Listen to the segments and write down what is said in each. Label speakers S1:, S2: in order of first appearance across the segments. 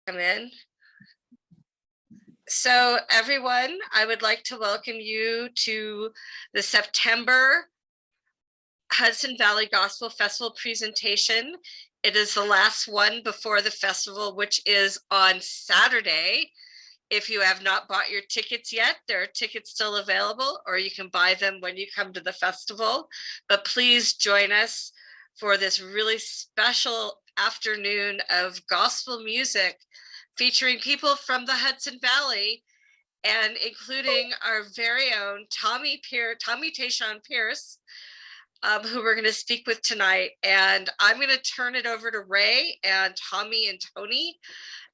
S1: Come in. So everyone, I would like to welcome you to the September Hudson Valley Gospel Festival presentation. It is the last one before the festival, which is on Saturday. If you have not bought your tickets yet, there are tickets still available, or you can buy them when you come to the festival. But please join us for this really special afternoon of gospel music featuring people from the Hudson Valley and including our very own Tonie Tayshawn Pearse, who we're going to speak with tonight. And I'm going to turn it over to Ray and Tommy and Tonie.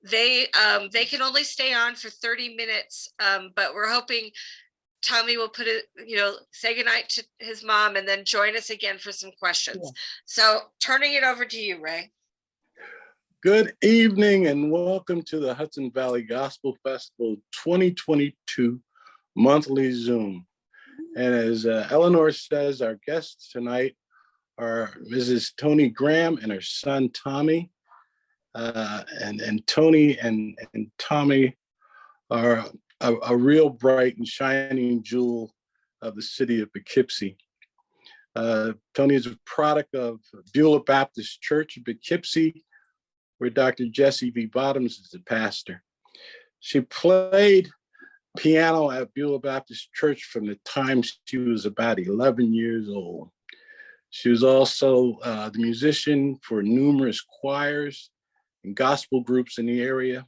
S1: They can only stay on for 30 minutes, but we're hoping Tommy will put it, say goodnight to his mom and then join us again for some questions. Yeah. So turning it over to you, Ray.
S2: Good evening and welcome to the Hudson Valley Gospel Festival 2022 monthly Zoom. And as Eleanor says, our guests tonight are Mrs. Tonie Graham and her son, Tommy. And Tonie and Tommy are a real bright and shining jewel of the city of Poughkeepsie. Tonie is a product of Beulah Baptist Church in Poughkeepsie, where Dr. Jesse V. Bottoms is the pastor. She played piano at Beulah Baptist Church from the time she was about 11 years old. She was also the musician for numerous choirs and gospel groups in the area.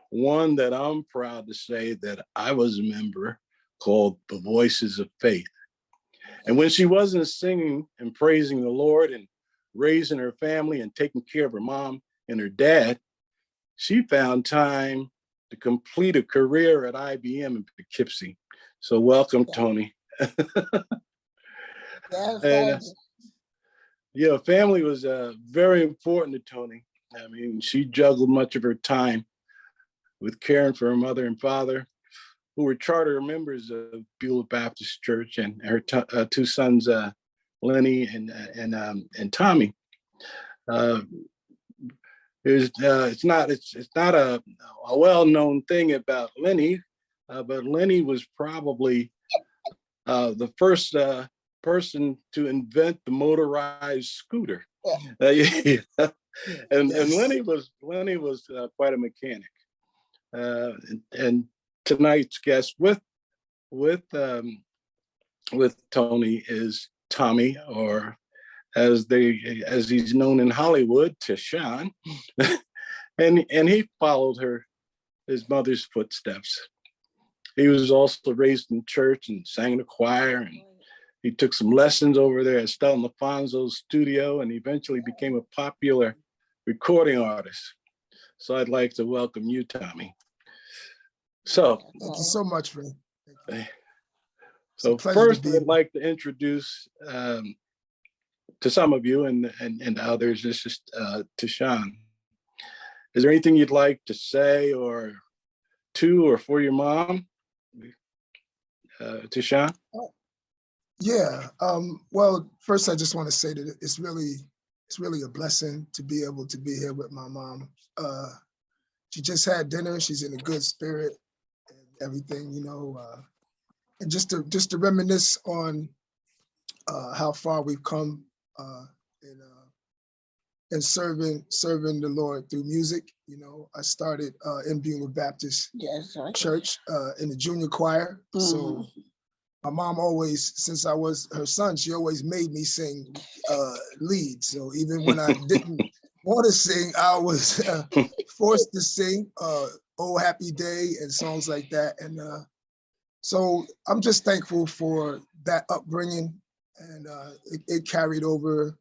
S2: One that I'm proud to say that I was a member, called the Voices of Faith. And when she wasn't singing and praising the Lord and raising her family and taking care of her mom and her dad, she found time to complete a career at IBM in Poughkeepsie. So welcome, Tonie. Family was very important to Tonie. I mean, she juggled much of her time with caring for her mother and father, who were charter members of Beulah Baptist Church, and her two sons, Lenny and Tommy. It's not a well-known thing about Lenny, but Lenny was probably the first person to invent the motorized scooter. And Lenny was quite a mechanic. And tonight's guest with Tonie is Tommy, or as he's known in Hollywood, Tayshawn. and he followed his mother's footsteps. He was also raised in church and sang in the choir, and he took some lessons over there at Stelton Alfonso's studio and eventually became a popular recording artist. So I'd like to welcome you, Tommy. So
S3: thank you so much, Ray.
S2: So first, I'd like to introduce to some of you and others, this is Tayshawn. Is there anything you'd like to say or for your mom, Tayshawn?
S3: Yeah. Well, first, I just want to say that it's really a blessing to be able to be here with my mom. She just had dinner. She's in a good spirit and everything, and just to reminisce on how far we've come in serving the Lord through music. I started in Beulah Baptist Church in the junior choir. Mm-hmm. So my mom always, since I was her son, she always made me sing lead. So even when I didn't want to sing, I was forced to sing "Oh Happy Day" and songs like that. And so I'm just thankful for that upbringing, and it carried over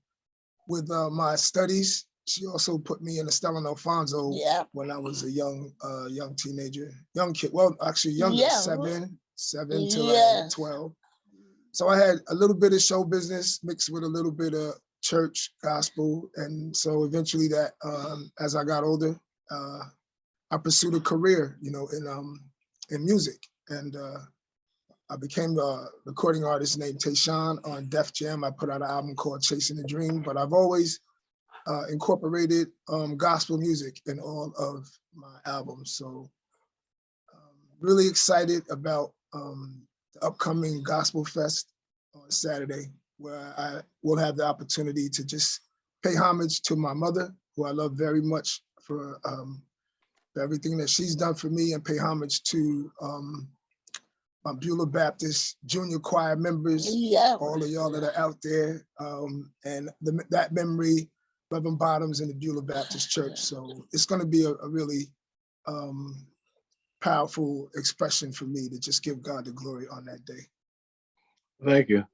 S3: with my studies. She also put me in the Stelton Alfonso when I was a young teenager, young kid. Well, actually younger, seven till 12. So I had a little bit of show business mixed with a little bit of church gospel. And so eventually that, as I got older, I pursued a career, in music. And I became a recording artist named Tayshawn on Def Jam. I put out an album called Chasing the Dream, but I've always incorporated gospel music in all of my albums. So really excited about the upcoming Gospel Fest on Saturday, where I will have the opportunity to just pay homage to my mother, who I love very much for everything that she's done for me, and pay homage to my Beulah Baptist Junior Choir members, all of y'all that are out there, and that memory, Reverend Bottoms in the Beulah Baptist Church. So it's going to be a really powerful expression for me to just give God the glory on that day.
S2: Thank you.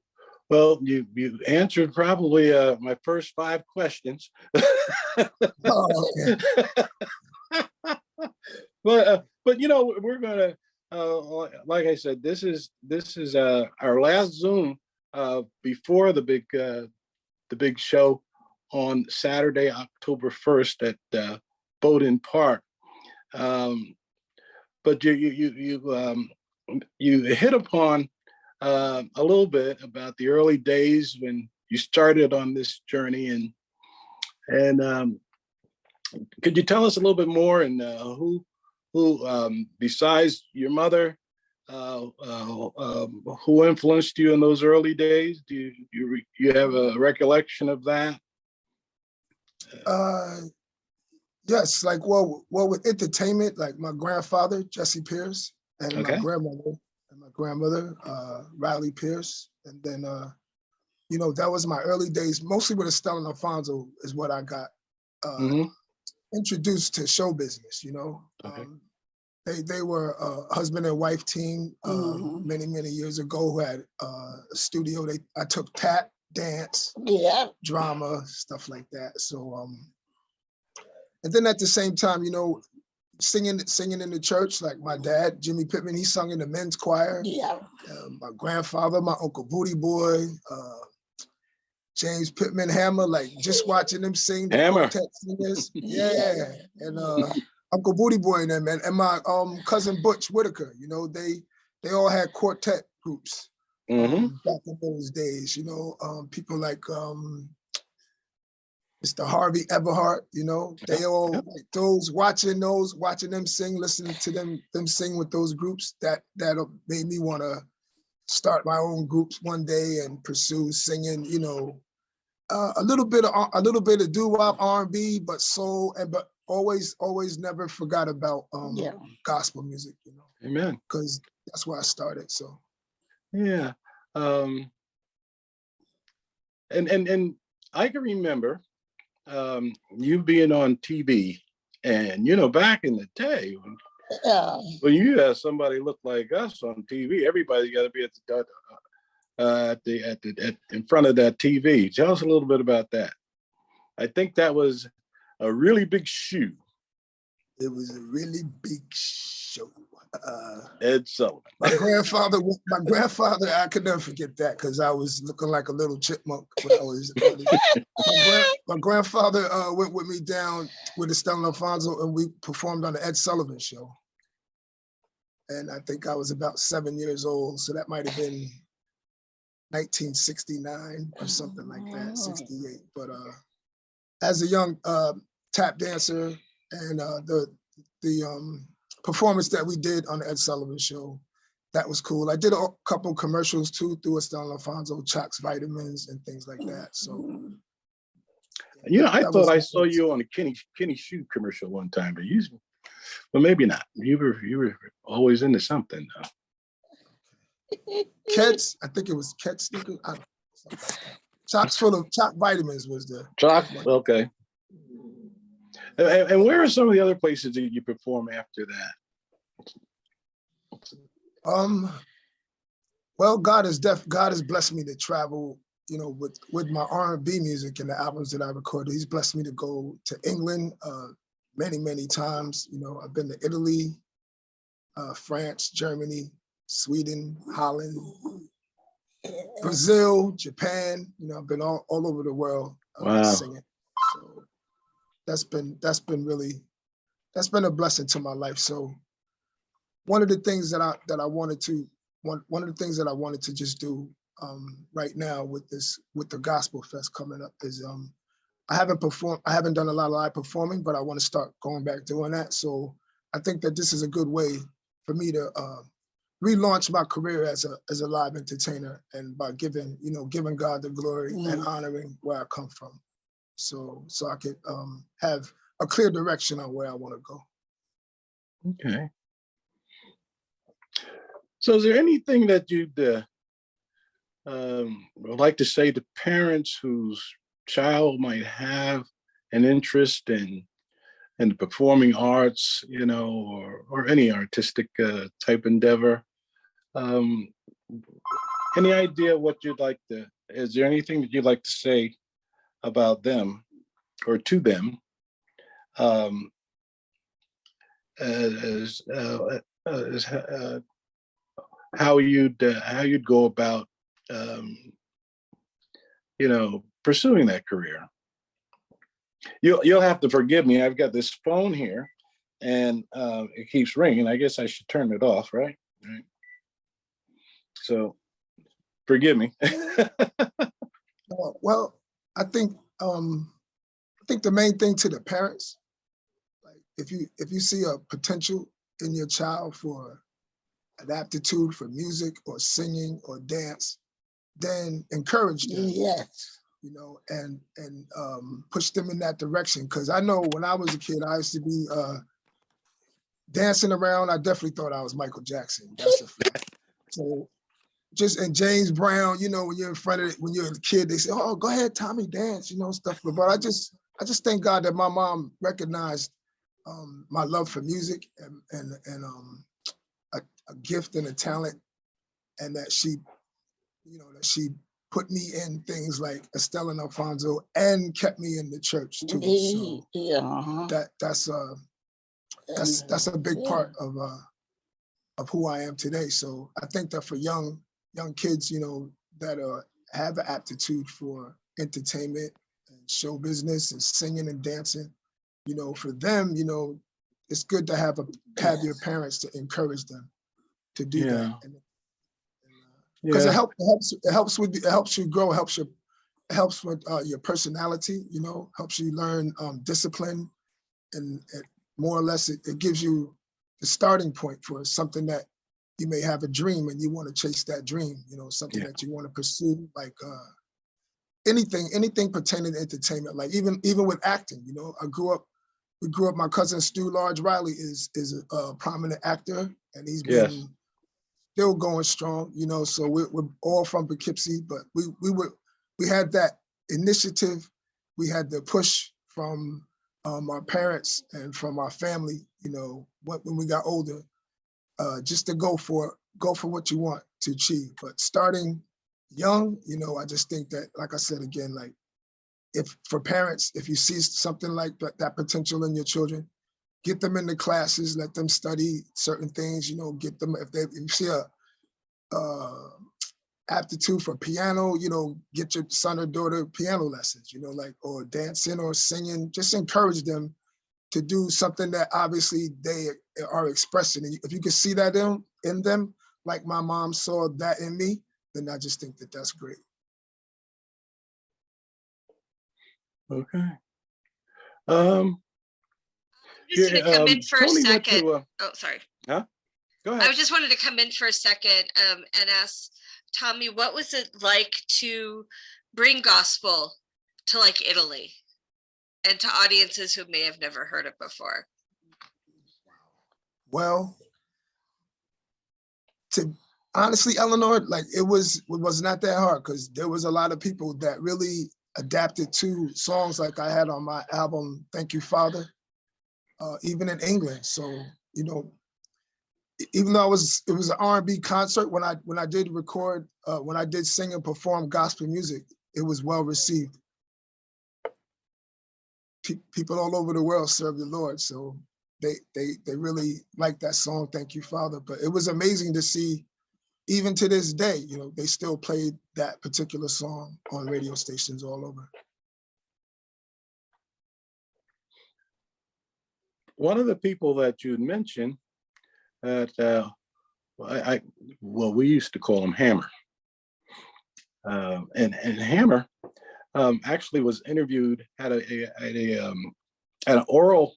S2: Well, you answered probably my first 5 questions.
S3: Oh, yeah.
S2: But you know, we're gonna like I said, this is our last Zoom before the big show on Saturday, October 1st at Bowdoin Park. But you hit upon a little bit about the early days when you started on this journey, and could you tell us a little bit more, and who besides your mother, who influenced you in those early days? Do you have a recollection of that?
S3: Yes, like well with entertainment, like my grandfather Jesse Pearse, and
S2: Okay.
S3: my grandmother Riley Pearse, and then you know, that was my early days. Mostly with Estelle and Alfonso is what I got introduced to show business. You know,
S2: Okay.
S3: They were a husband and wife team many years ago who had a studio. I took tap, dance, drama, stuff like that. So and then at the same time, you know, singing in the church, like my dad, Jimmy Pittman, he sung in the men's choir. My grandfather, my Uncle Booty Boy, James Pittman Hammer, like just watching them sing, the
S2: Hammer.
S3: quartet singers. Yeah. And Uncle Booty Boy and them, and my cousin Butch Whitaker, you know, they all had quartet groups back in those days, you know, people like Mr. Harvey Everhart, you know, they all like those, watching them sing, listening to them sing with those groups, that made me want to start my own groups one day and pursue singing, you know, a little bit of doo-wop, R&B, but soul, but always never forgot about gospel music, you know.
S2: Amen.
S3: Because that's where I started. So
S2: yeah, and I can remember you being on TV, and you know, back in the day when you had somebody look like us on TV, everybody got to be in front of that TV. Tell us a little bit about that. I think that was a really big shoe.
S3: It was a really big show.
S2: Ed Sullivan.
S3: My grandfather, I could never forget that, because I was looking like a little chipmunk when I was. My grandfather went with me down with Estelle and Alfonso, and we performed on the Ed Sullivan Show. And I think I was about 7 years old, so that might have been 1969 or something like that, 68. But as a young tap dancer, and the performance that we did on the Ed Sullivan Show, that was cool. I did a couple commercials too through Estelle and Alfonso, Chocs Vitamins and things like that. So,
S2: you know, I thought I saw you on a Kenny Shoe commercial one time, but maybe not. You were always into something though.
S3: Keds, I think it was Keds sneakers. Chocs Vitamins was the
S2: Choc. Okay. And where are some of the other places that you perform after that?
S3: Well, God has blessed me to travel, you know, with my R&B music and the albums that I recorded. He's blessed me to go to England many times. You know, I've been to Italy, France, Germany, Sweden, Holland, Brazil, Japan. You know, I've been all over the world singing. So that's been a blessing to my life. So one of the things that I wanted to just do right now with the Gospel Fest coming up is I haven't performed, I haven't done a lot of live performing, but I want to start going back doing that. So I think that this is a good way for me to relaunch my career as a live entertainer, and by giving, giving God the glory and honoring where I come from. So I could have a clear direction on where I want to go.
S2: Okay. So is there anything that you'd would like to say to parents whose child might have an interest in the performing arts, or any artistic type endeavor? Any idea what you'd like to, is there anything that you'd like to say about them or to them, as how you'd go about pursuing that career? You'll have to forgive me. I've got this phone here, and it keeps ringing. I guess I should turn it off, right? So, forgive me.
S3: Well, I think the main thing to the parents, like if you see a potential in your child for an aptitude for music or singing or dance, then encourage them.
S4: Yes.
S3: And push them in that direction. Because I know when I was a kid, I used to be dancing around. I definitely thought I was Michael Jackson. That's a fact. So and James Brown, when you're in front of it, when you're a kid, they say, "Oh, go ahead, Tommy, dance," stuff. But I just thank God that my mom recognized my love for music and a gift and a talent, and that she put me in things like Estelle and Alfonso and kept me in the church too. So that's a big part of who I am today. So I think that for young kids, that have an aptitude for entertainment and show business and singing and dancing, for them, it's good to have your parents to encourage them to do that. Because it helps you grow, helps with your personality, helps you learn discipline, and more or less it gives you the starting point for something that you may have a dream and you want to chase that dream, something that you want to pursue, like anything pertaining to entertainment, like even with acting. We grew up, my cousin Stu Large Riley is a prominent actor, and he's been still going strong, so we're all from Poughkeepsie, but we had that initiative, we had the push from our parents and from our family, when we got older, just to go for what you want to achieve. But starting young, I just think that, like I said again, like for parents, if you see something like that potential in your children, get them into classes, let them study certain things, get them, if you see a aptitude for piano, get your son or daughter piano lessons, or dancing or singing, just encourage them to do something that obviously they are expressing. And if you can see that in them, like my mom saw that in me, then I just think that that's great.
S2: Okay.
S1: Just going to come in for
S2: Tonie
S1: a second.
S2: oh,
S1: sorry.
S2: Huh? Go ahead.
S1: I just wanted to come in for a second and ask Tommy, what was it like to bring gospel to like Italy and to audiences who may have never heard it before?
S3: Well, honestly, Eleanor, like it was not that hard, because there was a lot of people that really adapted to songs like I had on my album, Thank You, Father, even in England. So, even though it was an R&B concert, when I did record, when I did sing and perform gospel music, it was well received. People all over the world serve the Lord, so they really like that song, Thank You, Father. But it was amazing to see, even to this day, they still played that particular song on radio stations all over.
S2: One of the people that you mentioned that we used to call him Hammer, and Hammer actually was interviewed at an oral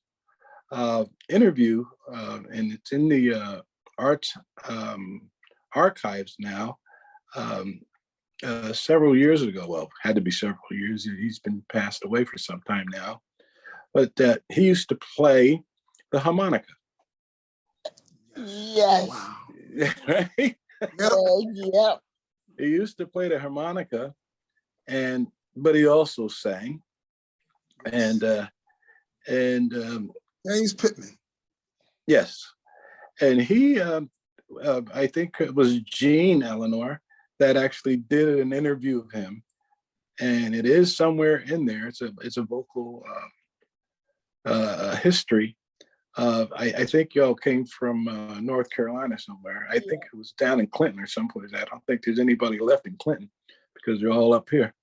S2: interview, and it's in the arts archives now. Several years ago, well, had to be several years. He's been passed away for some time now, but he used to play the harmonica.
S4: Yes.
S3: Wow.
S2: Right?
S3: Yep.
S4: Yep.
S2: He used to play the harmonica, but he also sang, and
S3: James Pittman.
S2: yes, and he, I think it was Jean Eleanor that actually did an interview of him, and it is somewhere in there. It's a vocal history. I think y'all came from North Carolina somewhere. I think it was down in Clinton or someplace. I don't think there's anybody left in Clinton because they're all up here.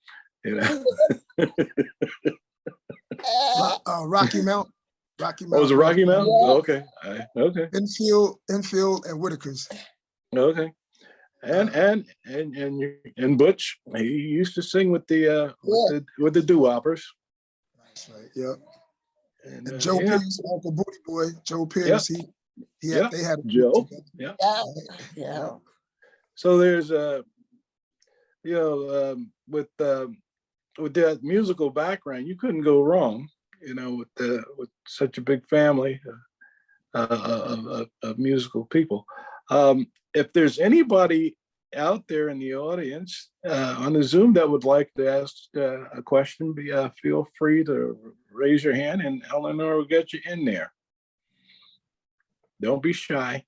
S2: You know.
S3: Rocky Mount. Rocky Mount.
S2: Oh, was it Rocky Mountain?
S4: Yeah.
S2: Okay. Okay.
S3: Infield, and Whitakers.
S2: Okay. And Butch, he used to sing with the doo-woppers.
S3: That's right. Yep.
S2: And
S3: Joe
S2: yeah.
S3: Pearse, Uncle Booty Boy, Joe Pearse.
S2: Yep.
S3: They had a
S2: Joe.
S3: together.
S2: Yeah.
S4: Yeah.
S2: So there's with that musical background, you couldn't go wrong, with such a big family of musical people. If there's anybody out there in the audience on the Zoom that would like to ask a question, feel free to raise your hand, and Eleanor will get you in there. Don't be shy.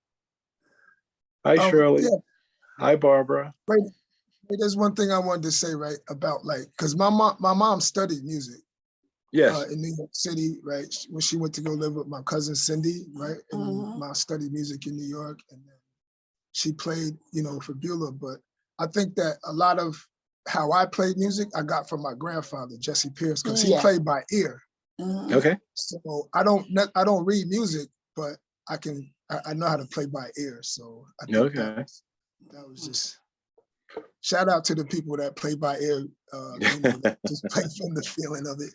S2: Hi, Shirley.
S3: Yeah.
S2: Hi, Barbara.
S3: Right. There's one thing I wanted to say, right, about because my mom studied music.
S2: Yes.
S3: In New York City, right? When she went to go live with my cousin Cindy, right? And Mom studied music in New York, and then she played, for Beulah. But I think that a lot of how I played music, I got from my grandfather, Jesse Pearse, because he played by ear.
S2: Okay.
S3: So I don't read music, but I know how to play by ear. So I think that was just shout out to the people that play by ear, that just play from the feeling of it.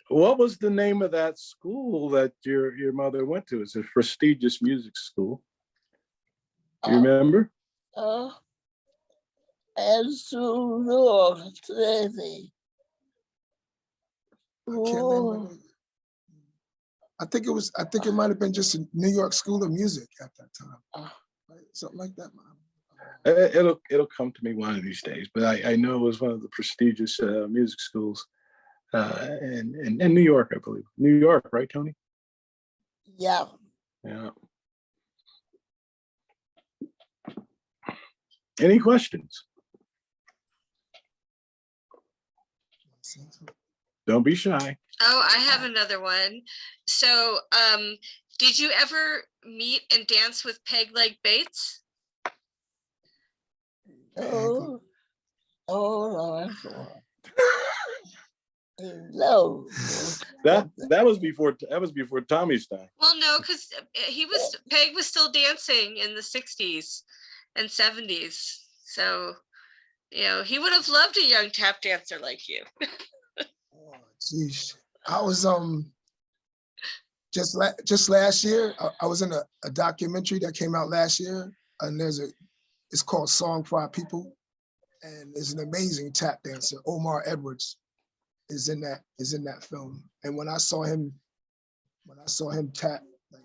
S2: What was the name of that school that your mother went to? It's a prestigious music school. Do you remember?
S4: As to North City.
S3: I can't remember. I think it might have been just a New York School of Music at that time. Right? Something like that.
S2: It'll come to me one of these days, but I know it was one of the prestigious music schools in New York, I believe. New York, right, Tony?
S4: Yeah.
S2: Yeah. Any questions? Don't be shy.
S1: Oh, I have another one. So, did you ever meet and dance with Peg Leg Bates?
S4: Oh, Lord. No.
S2: That was before Tommy's time.
S1: Well, no, because Peg was still dancing in the 60s and 70s. So, he would have loved a young tap dancer like you.
S3: Oh, geez. I was just last year. I was in a documentary that came out last year, and it's called "Song for Our People," and there's an amazing tap dancer, Omar Edwards, is in that film. And when I saw him tap, like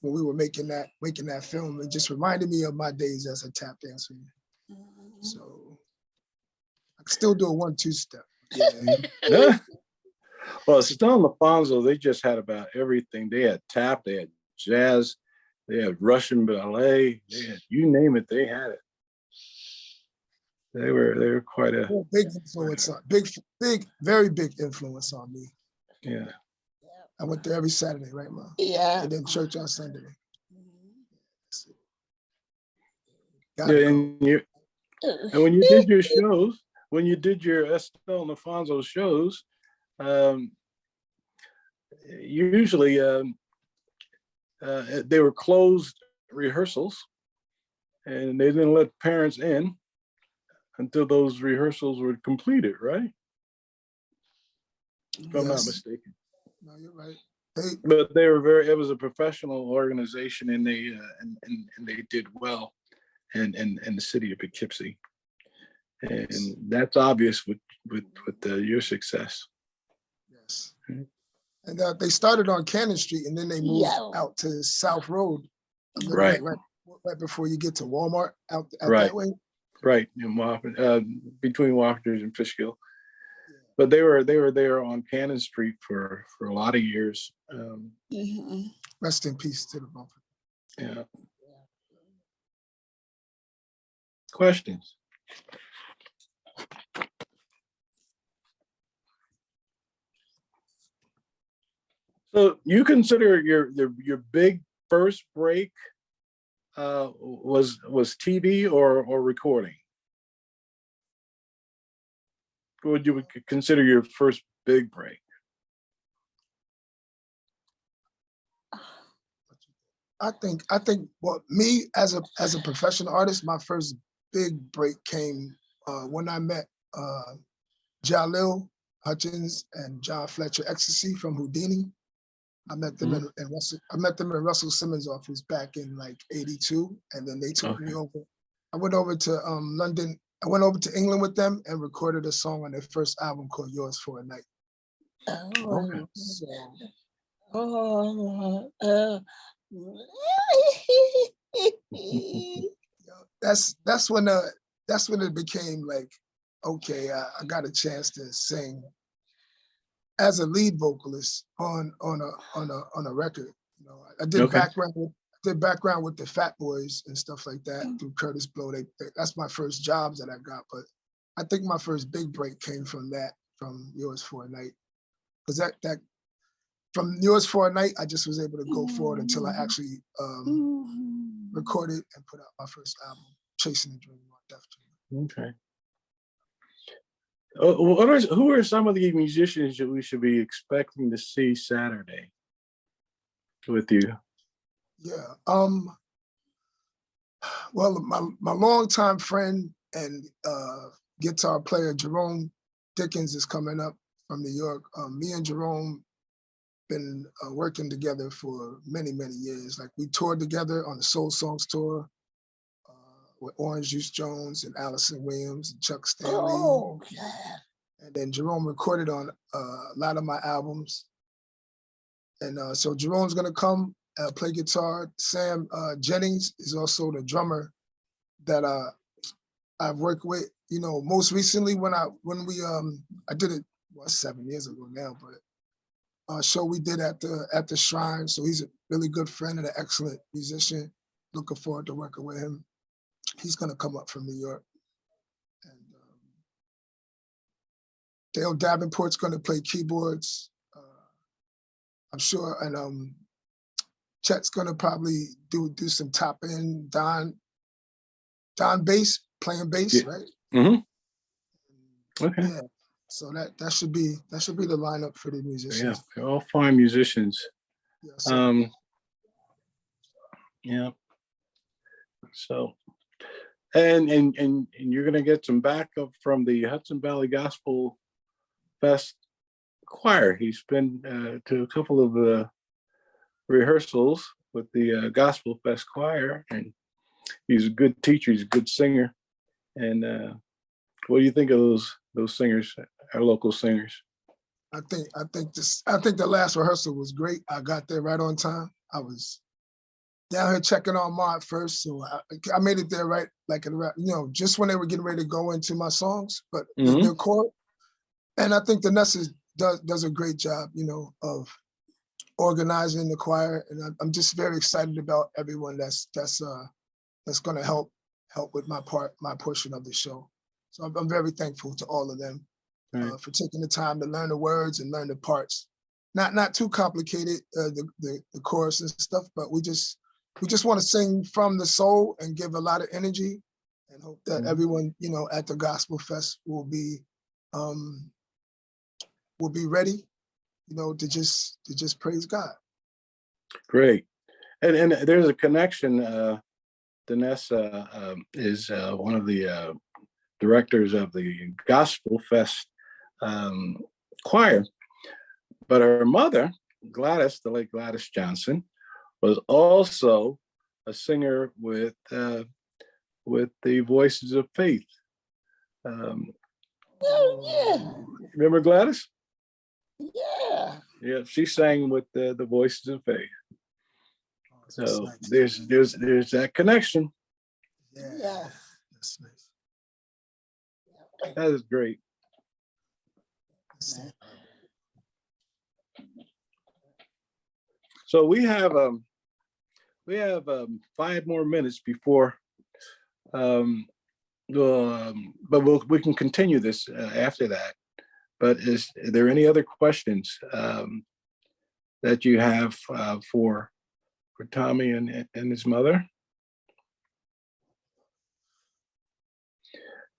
S3: when we were making that film, it just reminded me of my days as a tap dancer. So I can still do a 1-2 step.
S2: Yeah. Well, Stone LaFonso, they just had about everything. They had tap, they had jazz, they had Russian ballet, they had, you name it, they had it. They were quite a
S3: big influence on very big influence on me.
S2: Yeah.
S3: I went there every Saturday, right, Mom?
S4: Yeah.
S3: And then church on Sunday.
S2: Yeah, and when you did your shows, when you did your Estelle and Alfonso shows, usually they were closed rehearsals, and they didn't let parents in until those rehearsals were completed, right? If I'm not
S3: Yes.
S2: mistaken.
S3: No, you're right.
S2: But they were it was a professional organization, and they and they did well in the city of Poughkeepsie. And that's obvious with your success.
S3: Yes.
S2: Mhm.
S3: And they started on Cannon Street, and then they moved
S4: Yeah.
S3: out to South Road,
S2: Right.
S3: right before you get to Walmart, out
S2: Right.
S3: that way.
S2: Right, in between Wofforders and Fishkill.
S3: Yeah.
S2: But they were there on Cannon Street for a lot of years.
S3: Rest in peace to the both.
S2: Yeah. Questions? So you consider your big first break was TV or recording? What would you consider your first big break?
S3: I think well, me as a professional artist, my first big break came when I met Jalil Hutchins and John Fletcher Ecstasy from Houdini. I met them in Russell Simmons' office back in like '82, and then they took me over. I went over to London. I went over to England with them and recorded a song on their first album called "Yours for a Night."
S4: Oh,
S3: So, that's when it became like, okay, I got a chance to sing as a lead vocalist on a record. You know, I did background with the Fat Boys and stuff like that through Curtis Blow. That's my first jobs that I got, but I think my first big break came from Yours for a Night, because that from Yours for a Night, I just was able to go forward until I actually recorded and put out my first album, Chasing the Dream on Def Jam.
S2: Okay. Who are some of the musicians that we should be expecting to see Saturday with you?
S3: Yeah. Well, my longtime friend and guitar player Jerome Dickens is coming up from New York. Me and Jerome been working together for many years. Like, we toured together on the Soul Songs tour with Orange Juice Jones and Allison Williams and Chuck Stanley.
S4: oh, yeah.
S3: And then Jerome recorded on a lot of my albums. And so Jerome's gonna come play guitar. Sam Jennings is also the drummer that I've worked with. You know, most recently when I did it 7 years ago now, but show we did at the Shrine. So he's a really good friend and an excellent musician. Looking forward to working with him. He's gonna come up from New York. And Dale Davenport's gonna play keyboards. I'm sure, and Chet's gonna probably do some top end. Don bass, playing bass,
S2: Yeah.
S3: right?
S2: Mm-hmm. Okay.
S3: Yeah. So that should be the lineup for the musicians.
S2: Yeah, they're all fine musicians.
S3: Yeah. So,
S2: yeah. So, and you're gonna get some backup from the Hudson Valley Gospel Fest choir. He's been to a couple of rehearsals with the Gospel Fest choir, and he's a good teacher. He's a good singer. And what do you think of those singers, our local singers?
S3: I think the last rehearsal was great. I got there right on time. I was down here checking on Mart first, so I made it there right, like, just when they were getting ready to go into my songs. But the chord, and I think the Nessa does a great job, of organizing the choir, and I'm just very excited about everyone that's going to help with my portion of the show. So I'm very thankful to all of them for taking the time to learn the words and learn the parts. Not too complicated, the chorus and stuff, but we just want to sing from the soul and give a lot of energy, and hope that everyone, at the Gospel Fest will be ready, to just praise God.
S2: Great. And there's a connection. Danessa is one of the directors of the Gospel Fest choir. But her mother, Gladys, the late Gladys Johnson, was also a singer with the Voices of Faith.
S4: Yeah.
S2: Remember Gladys?
S4: Yeah.
S2: Yeah, she sang with the Voices of Faith.
S3: That's
S2: So
S3: nice.
S2: there's that connection.
S3: Yeah. That's nice.
S2: That is great.
S3: That's it.
S2: So we have 5 more minutes before, but we can continue this after that. But is there any other questions that you have for Tommy and his mother?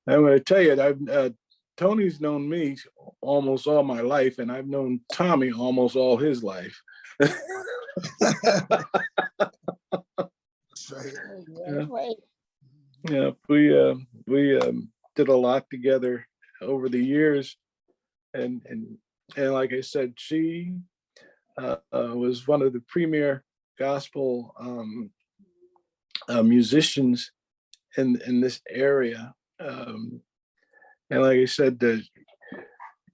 S2: I'm going to tell you, Tony's known me almost all my life, and I've known Tommy almost all his life.
S3: That's right.
S4: That's right.
S2: Yeah, we did a lot together over the years, and like I said, she was one of the premier gospel musicians in this area. And like I said,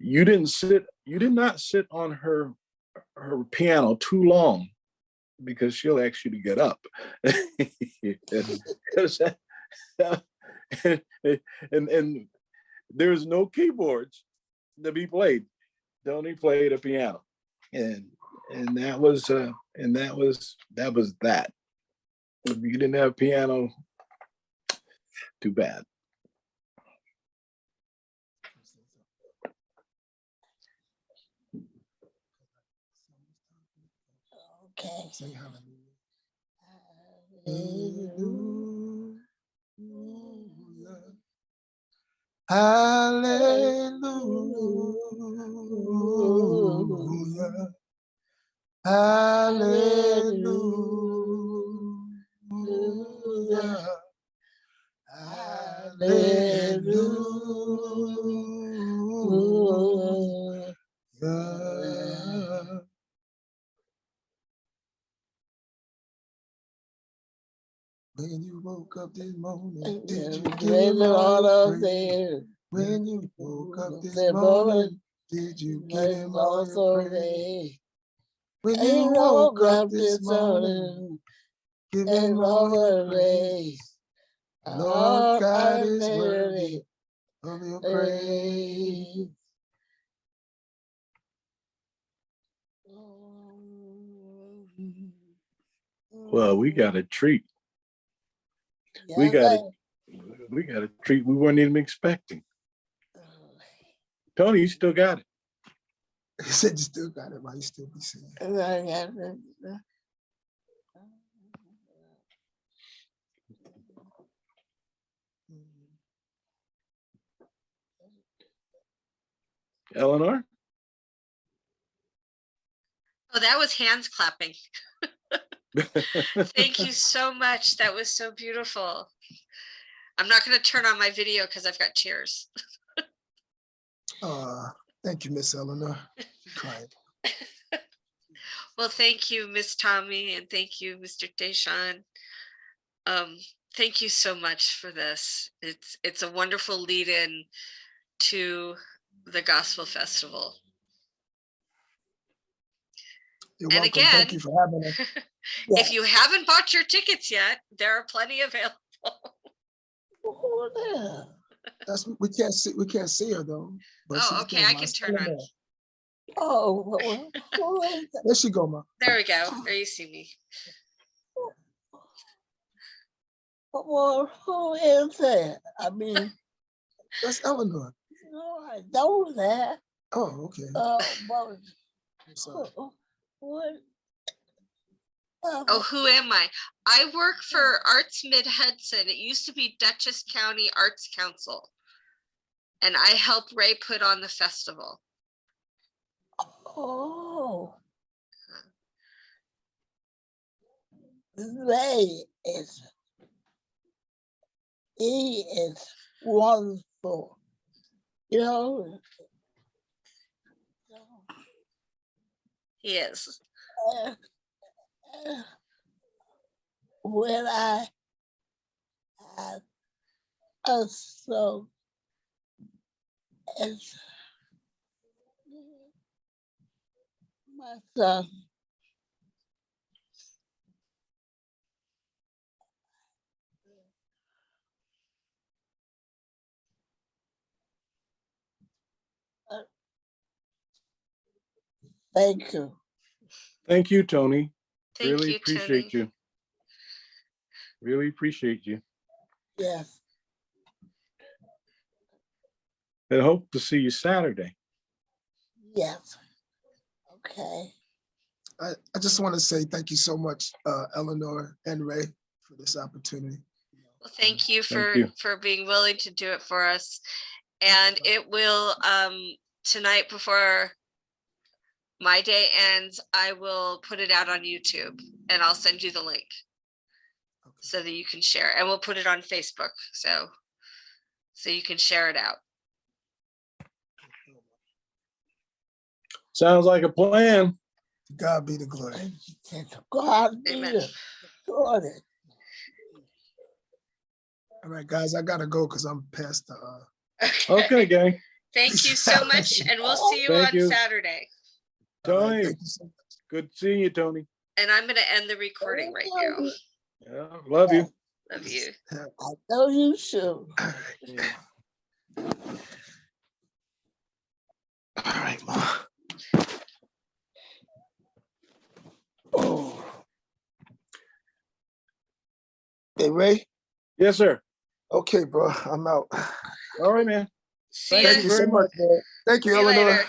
S2: you did not sit on her piano too long, because she'll ask you to get up. and there's no keyboards to be played. Tonie played a piano, and that was that. If you didn't have a piano, too bad.
S4: Okay.
S3: Say hallelujah. Hallelujah. Hallelujah. Hallelujah. When you woke up this morning, did you give him all the praise? When you woke up this morning, did you give him all the praise? When you woke up this morning, give him all the praise. Lord God is worthy of your praise.
S2: Well, we got a treat. We got a treat we weren't even expecting. Tony, you still got it.
S3: He said you still got it, but you still be singing.
S2: Eleanor?
S1: Oh, that was hands clapping. Thank you so much. That was so beautiful. I'm not going to turn on my video because I've got tears.
S3: Thank you, Miss Eleanor. Crying.
S1: Well, thank you, Miss Tommy, and thank you, Mr. Deshawn. Thank you so much for this. It's a wonderful lead-in to the Gospel Festival.
S3: You're
S1: And
S3: welcome.
S1: again,
S3: Thank you for having us.
S1: if you haven't bought your tickets yet, there are plenty available.
S3: We can't see her though. But
S1: Oh,
S3: she's
S1: okay,
S3: there,
S1: I
S3: Ma.
S1: can turn on.
S4: Oh,
S3: There she go, Ma.
S1: There we go. There you see me.
S4: well, who is that? I mean,
S3: That's Eleanor.
S4: no, I know that.
S3: Oh, okay.
S4: But
S3: I'm sorry.
S4: what?
S1: Oh, who am I? I work for Arts Mid-Hudson. It used to be Dutchess County Arts Council. And I helped Ray put on the festival.
S4: Oh. Ray he is one for, you know.
S1: He is.
S4: uh, uh, when I so as my son, thank you.
S2: Thank you, Tony.
S1: Thank
S2: Really
S1: you,
S2: appreciate
S1: Tonie.
S2: you. Really appreciate you.
S4: Yes,
S2: And hope to see you Saturday.
S4: yes. Okay.
S3: I just want to say thank you so much, Eleanor and Ray, for this opportunity.
S1: Well, thank you
S2: Thank you.
S1: for being willing to do it for us. And it will tonight before my day ends, I will put it out on YouTube and I'll send you the link
S3: Okay.
S1: so that you can share, and we'll put it on Facebook so you can share it out.
S2: Sounds like a plan.
S3: To God be the glory.
S4: And to God be
S1: Amen.
S4: the glory.
S3: All right, guys, I gotta go because I'm past the.
S2: Okay, gang.
S1: Thank you so much, and we'll see you
S2: Thank
S1: on
S2: you.
S1: Saturday.
S3: All right,
S2: Tony,
S3: thank you so much.
S2: good seeing you, Tony.
S1: And I'm going to end the recording right now.
S2: Yeah, love you.
S1: Love you.
S4: I know you should.
S3: All right, Ma. Oh. Hey, Ray.
S2: Yes, sir.
S3: Okay, bro, I'm out.
S2: All right, man.
S1: See
S2: Thank
S3: Thank
S1: you.
S3: you
S2: very
S3: so much,
S2: much.
S3: man. Thank you,
S1: See you
S3: Eleanor.
S1: later.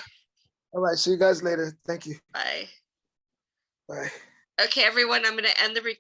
S3: All right, see you guys later. Thank you.
S1: Bye.
S3: Bye.
S1: Okay, everyone, I'm going to end the recording.